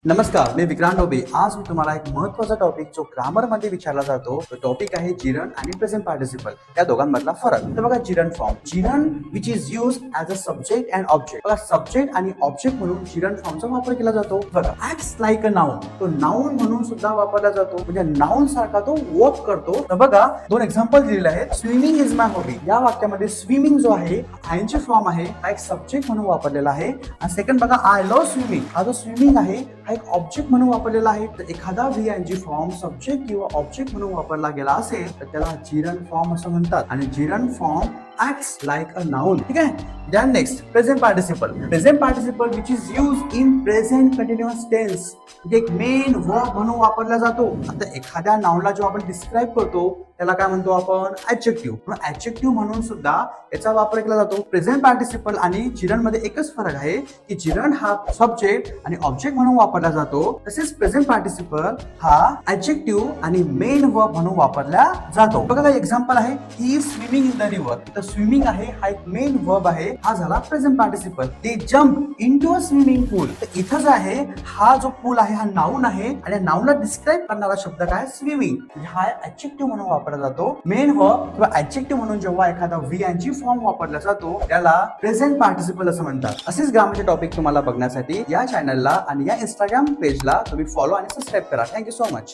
नमस्कार, मी विक्रांत डोबे. आज मी तुम्हाला एक महत्त्वाचा टॉपिक जो ग्रामर मध्ये विचारला जातो तो टॉपिक आहे जिरंड आणि प्रेझेंट पार्टिसिपल या दोघांमधला फरक. तर बघा gerund form. Gerund which is used as a subject and object. बघा सब्जेक्ट आणि ऑब्जेक्ट म्हणून जिरंड फॉर्मचा वापर केला जातो. बघा ऍक्ट्स लाईक अ नाउन. तो नाउन म्हणून सुद्धा वापरला जातो. म्हणजे नाउन सारखा तो वर्क करतो. तर बघा दोन एक्झाम्पल दिलेले आहेत. Swimming is my hobby. या वाक्यामध्ये स्विमिंग जो आहे आयनची फॉर्म आहे हा एक सब्जेक्ट म्हणून वापरलेला आहे. आणि सेकंड बघा आय लव्ह स्विमिंग. हा जो स्विमिंग आहे हा एक ऑब्जेक्ट म्हणून वापरलेला आहे. तर एखादा VING फॉर्म सब्जेक्ट किंवा ऑब्जेक्ट म्हणून वापरला गेला असेल तर त्याला जिरंड फॉर्म असं म्हणतात. आणि gerund form acts like a noun. ठीक आहे. Then next present participle. Present participle which is used in present continuous tense. म्हणजे एक मेन वर्ब म्हणून वापरला जातो. आता एखाद्या नाउनला जो आपण डिस्क्राइब करतो त्याला काय म्हणतो आपण ऍडजेक्टिव्ह. म्हणून ऍडजेक्टिव्ह म्हणून सुद्धा याचा वापर केला जातो. प्रेझेंट पार्टिसिपल आणि जिरंड मध्ये एकच फरक आहे की जिरंड हा सब्जेक्ट आणि ऑब्जेक्ट म्हणून वापरला जातो. तसेच प्रेझेंट पार्टिसिपल हा ऍडजेक्टिव्ह आणि मेन वर्ब म्हणून वापरला जातो. बघा एक्झाम्पल आहे he is swimming in the river. तर स्विमिंग आहे हा एक मेन वर्ब आहे. हा झाला present participle. They jump into a swimming pool. तर इथं जो आहे हा जो पूल आहे हा नाउन आहे आणि नाउनला डिस्क्राइब करणारा शब्द काय स्विमिंग. हा ऍडजेक्टिव्ह म्हणून वापरला जातो. मेन वर्ब किंवा ऍडजेक्टिव्ह म्हणून जेव्हा एखादा VING फॉर्म वापरला जातो त्याला प्रेझेंट पार्टिसिपल असं म्हणतात. असेच ग्रामरचे टॉपिक तुम्हाला बघण्यासाठी या चॅनलला आणि या इंस्टाग्राम पेजला तुम्ही फॉलो आणि सबस्क्राईब करा. Thank you so much.